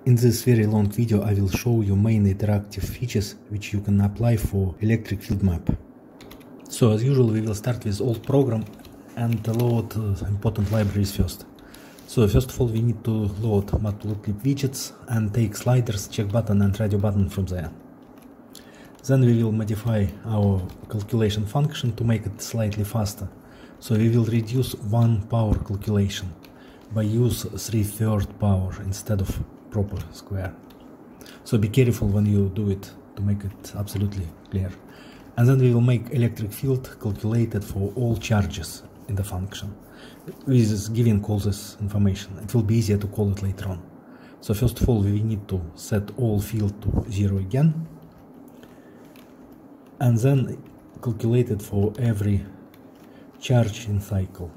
In this very long video I will show you main interactive features which you can apply for electric field map. So as usual we will start with old program and load important libraries first. So first of all we need to load matplotlib widgets and take sliders, check button and radio button from there. Then we will modify our calculation function to make it slightly faster. So we will reduce 1 power calculation by use 3/3 power instead of proper square. So be careful when you do it to make it absolutely clear. And then we will make electric field calculated for all charges in the function. With this given call this information. It will be easier to call it later on. So first of all we need to set all field to 0 again. And then calculate it for every charge in cycle.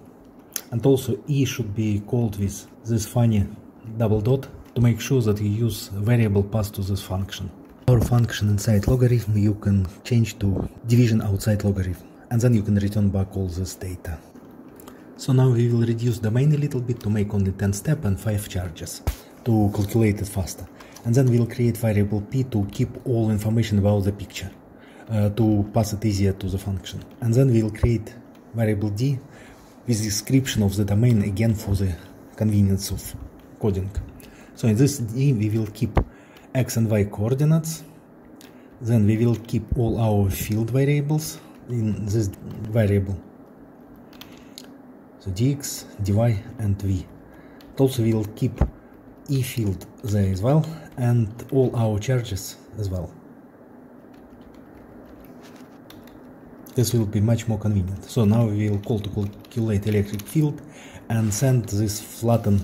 And also E should be called with this funny double dot to make sure that you use variable path to this function. Our function inside logarithm you can change to division outside logarithm, and then you can return back all this data. So now we will reduce the main a little bit to make only 10 steps and 5 charges to calculate it faster. And then we'll create variable P to keep all information about the picture, to pass it easier to the function. And then we'll create variable D with description of the domain again for the convenience of coding. So in this D we will keep X and Y coordinates, then we will keep all our field variables in this variable, so dx, dy and v. Also we will keep E field there as well and all our charges as well. This will be much more convenient. So now we will call to calculate electric field and send this flatten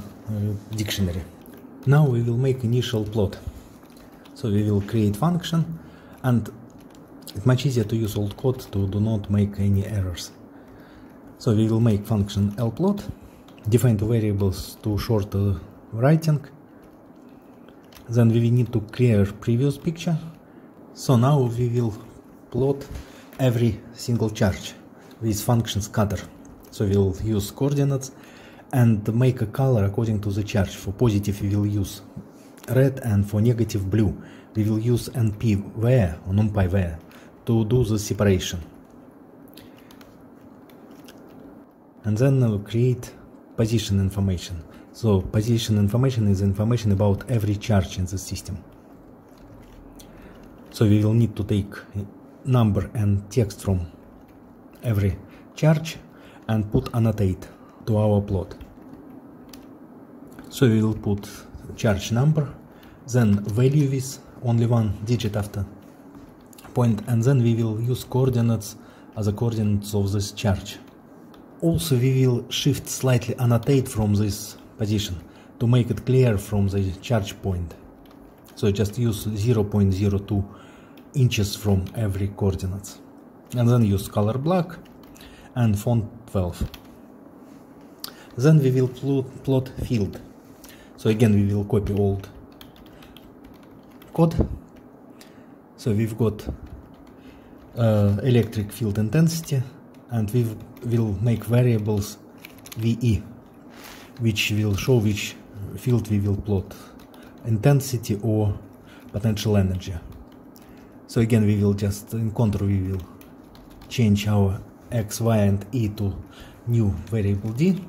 dictionary. Now we will make initial plot. So we will create function, and it's much easier to use old code to do not make any errors. So we will make function lplot, define the variables to short writing. Then we need to clear previous picture. So now we will plot every single charge with function scatter. So we will use coordinates and make a color according to the charge. For positive we will use red and for negative blue. We will use np where or numpy where to do the separation. And then we'll create position information. So position information is information about every charge in the system. So we will need to take number and text from every charge and put annotate to our plot. So we will put charge number, then value with only one digit after point, and then we will use coordinates as the coordinates of this charge. Also we will shift slightly annotate from this position to make it clear from the charge point. So just use 0.02 inches from every coordinates, and then use color black and font 12. Then we will plot field. So again we will copy old code. So we've got electric field intensity, and we will make variables VE, which will show which field we will plot, intensity or potential energy. So again we will just in control we will change our X, Y and E to new variable D,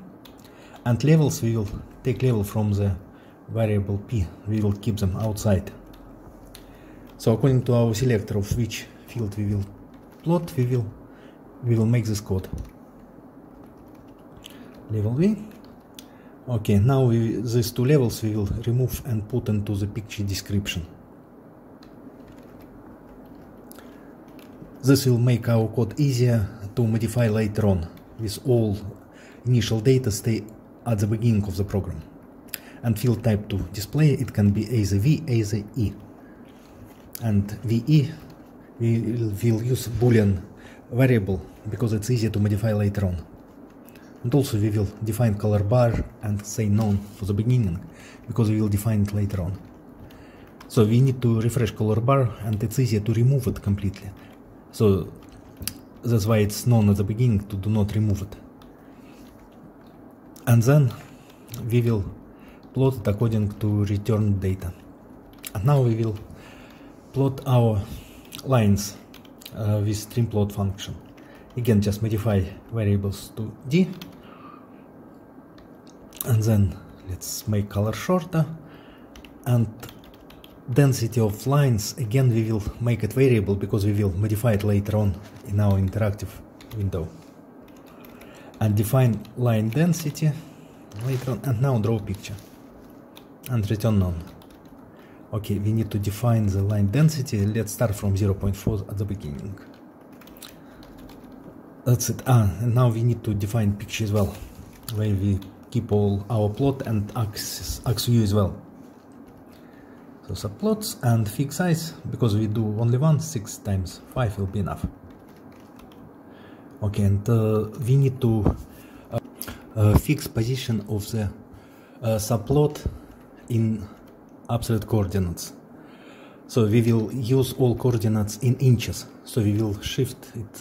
and levels we will take level from the variable P, we will keep them outside. So according to our selector of which field we will plot, we will make this code. Level V. Okay, now these two levels we will remove and put into the picture description. This will make our code easier to modify later on, with all initial data stay at the beginning of the program. And field type to display it can be either V, either E. And VE we will use boolean variable because it's easier to modify later on. And also we will define color bar and say none for the beginning because we will define it later on. So we need to refresh color bar, and it's easier to remove it completely. So that's why it's known at the beginning to do not remove it. And then we will plotted according to returned data. And now we will plot our lines with stream plot function. Again, just modify variables to d, and then let's make color shorter, and density of lines, again we will make it variable because we will modify it later on in our interactive window. And define line density later on, and now draw picture and return none. Okay, we need to define the line density. Let's start from 0.4 at the beginning. That's it. And now we need to define picture as well, where we keep all our plot and axis view as well. So subplots and fix size, because we do only one, 6 times 5 will be enough. Okay, and we need to fix position of the subplot in absolute coordinates. So we will use all coordinates in inches. So we will shift it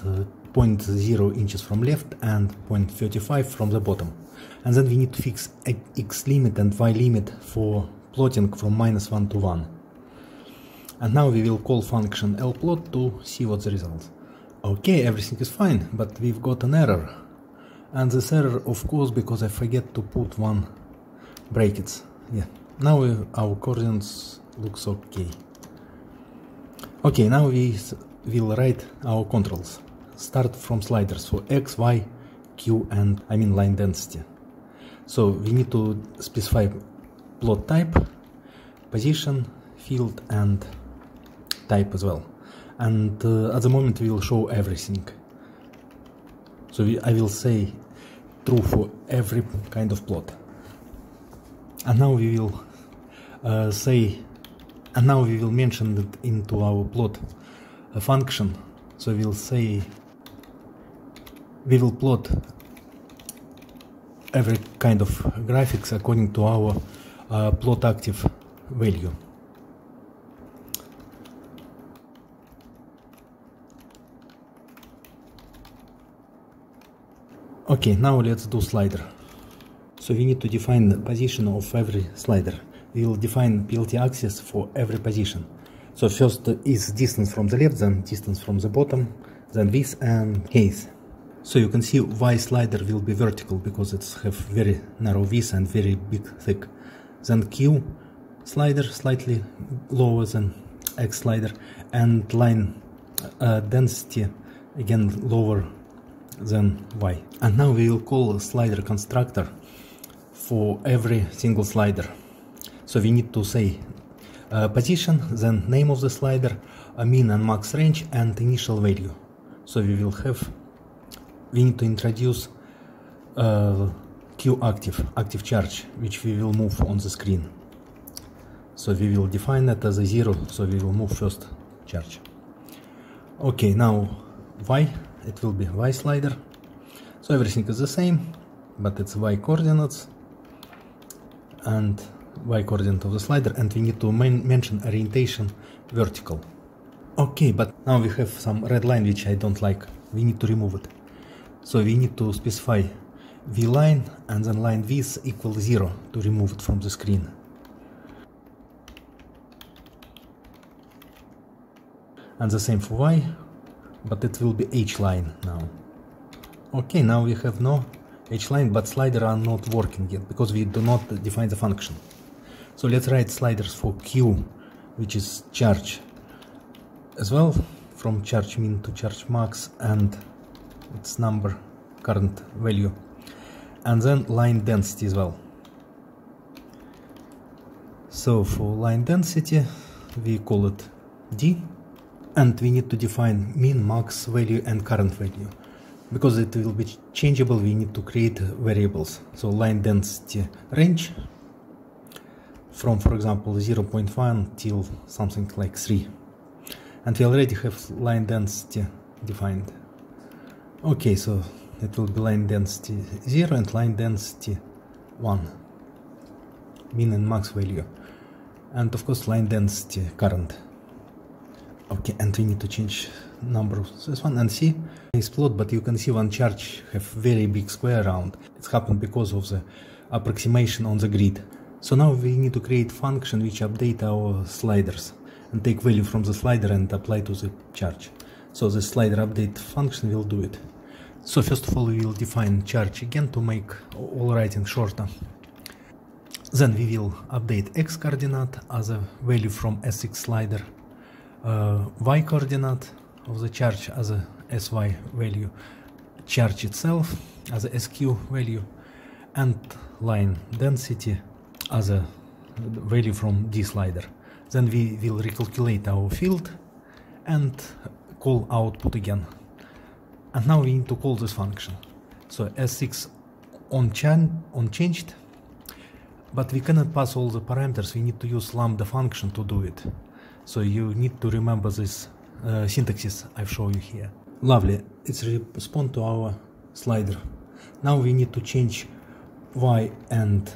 0.0 inches from left and 0.35 from the bottom. And then we need to fix x limit and y limit for plotting from -1 to 1. And now we will call function lplot to see what's the result. Okay, everything is fine, but we've got an error. And this error, of course, because I forget to put one brackets. Yeah, now our coordinates looks okay. Okay, now we will write our controls. Start from sliders for x, y, q, and line density. So we need to specify plot type, position, field, and type as well. And at the moment we will show everything. So I will say true for every kind of plot. And now we will mention it into our plot function. So we'll say we will plot every kind of graphics according to our plot active value. Okay, now let's do slider. So we need to define the position of every slider. We will define PLT axis for every position. So first is distance from the left, then distance from the bottom, then width and height. So you can see Y slider will be vertical because it's have very narrow width and very big thick. Then Q slider slightly lower than X slider, and line density again lower than Y. And now we will call a slider constructor for every single slider. So we need to say position, then name of the slider, a mean and max range, and initial value. So we need to introduce Q active charge, which we will move on the screen. So we will define that as a 0, so we will move first charge. Okay, now Y, it will be Y slider. So everything is the same, but it's Y coordinates and Y coordinate of the slider, and we need to mention orientation vertical. Okay, but now we have some red line which I don't like. We need to remove it. So we need to specify V line and then line width equal 0 to remove it from the screen. And the same for Y, but it will be H line now. Okay, now we have no H line, but slider are not working yet because we do not define the function. So let's write sliders for Q, which is charge as well, from charge min to charge max, and its number, current value, and then line density as well. So for line density we call it D, and we need to define min, max value and current value. Because it will be changeable, we need to create variables. So line density range from, for example, 0.1 till something like 3. And we already have line density defined. Okay, so it will be line density 0 and line density 1, min and max value, and of course line density current. Okay, and we need to change number of this one and see is plot, but you can see one charge have very big square around. It's happened because of the approximation on the grid. So now we need to create function which update our sliders and take value from the slider and apply to the charge. So the slider update function will do it. So first of all we will define charge again to make all writing shorter. Then we will update x coordinate as a value from SX slider, y coordinate of the charge as a SY value, charge itself as a SQ value, and line density as a value from D slider. Then we will recalculate our field and call output again. And now we need to call this function. So S6 unchanged, but we cannot pass all the parameters. We need to use lambda function to do it. So you need to remember this syntaxes I've shown you here. Lovely, it's respond to our slider. Now we need to change Y and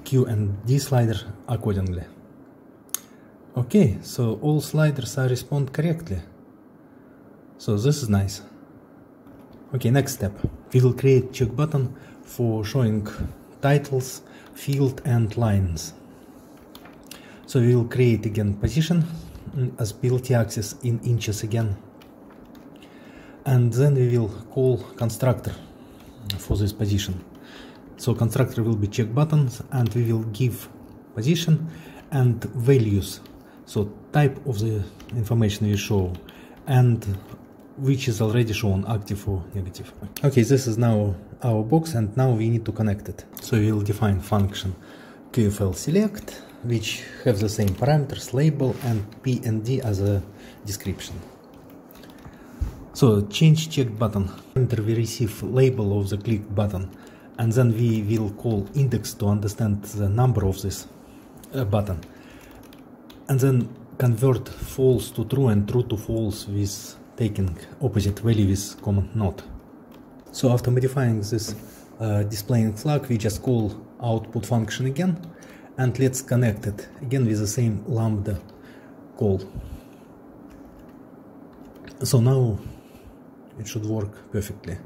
Q and D slider accordingly. Okay, so all sliders are respond correctly. So this is nice. Okay, next step. We will create check button for showing titles, field and lines. So we will create again position as PLT axis in inches again. And then we will call constructor for this position. So constructor will be check buttons and we will give position and values. So type of the information we show and which is already shown, active or negative. Okay, this is now our box and now we need to connect it. So we will define function QFL select, which have the same parameters, label and P and D as a description. So change check button. Enter we receive label of the clicked button, and then we will call index to understand the number of this button, and then convert false to true and true to false with taking opposite value with command not. So after modifying this displaying flag, we just call output function again, and let's connect it again with the same lambda call. So now it should work perfectly.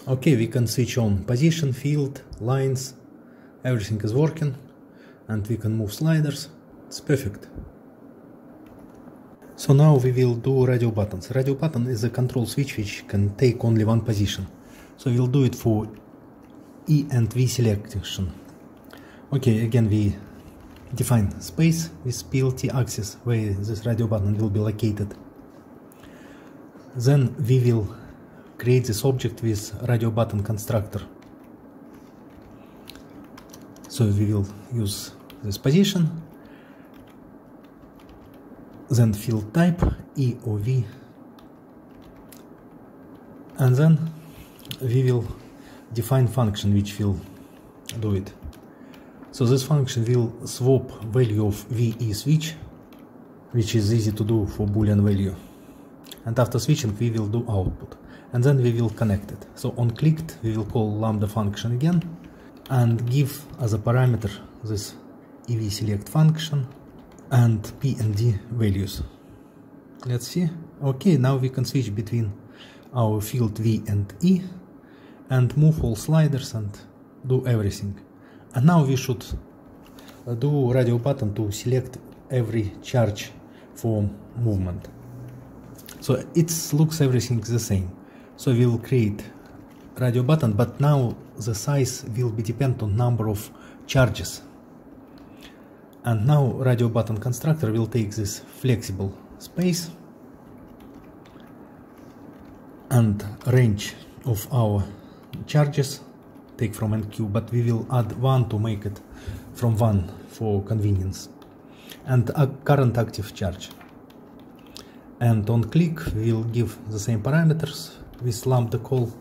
Okay, we can switch on position, field, lines, everything is working, and we can move sliders. It's perfect. So now we will do radio buttons. Radio button is a control switch which can take only one position. So we'll do it for E and V selection. Okay, again we define space with PLT axis where this radio button will be located. Then we will create this object with radio button constructor. So we will use this position, then field type E or V, and then we will define function which will do it. So this function will swap value of VE switch, which is easy to do for boolean value, and after switching we will do output, and then we will connect it. So on clicked we will call lambda function again and give as a parameter this EV select function and P and D values. Let's see. Okay, now we can switch between our field V and E and move all sliders and do everything. And now we should do radio button to select every charge for movement. So it looks everything the same. So we will create radio button, but now the size will be dependent on number of charges. And now radio button constructor will take this flexible space and range of our charges take from NQ, but we will add 1 to make it from 1 for convenience, and a current active charge. And on click we will give the same parameters with lambda call,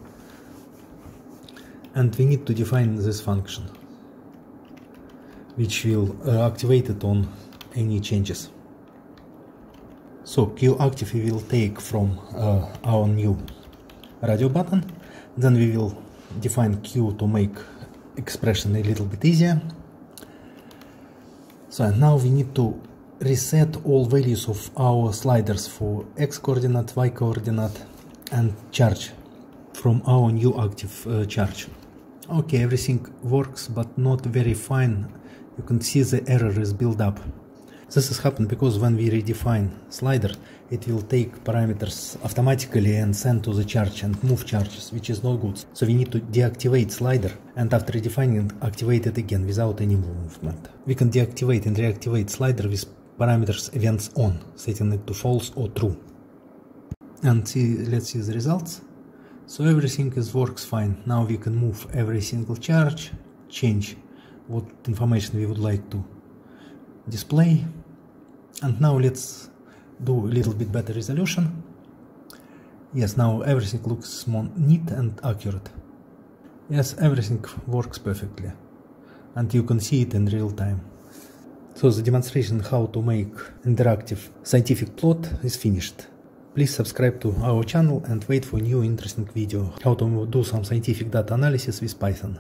and we need to define this function which will activate it on any changes. So Q active we will take from our new radio button, then we will define Q to make expression a little bit easier. So now we need to reset all values of our sliders for X coordinate, Y coordinate and charge. from our new active charge. Okay, everything works, but not very fine. You can see the error is built up. This has happened because when we redefine slider, it will take parameters automatically and send to the charge and move charges, which is not good. So we need to deactivate slider and after redefining activate it again without any movement. We can deactivate and reactivate slider with parameters events on, setting it to false or true. And let's see the results. So everything works fine. Now we can move every single charge, change what information we would like to display. And now let's do a little bit better resolution. Yes, now everything looks more neat and accurate. Yes, everything works perfectly. And you can see it in real time. So the demonstration how to make interactive scientific plot is finished. Please subscribe to our channel and wait for new interesting video how to do some scientific data analysis with Python.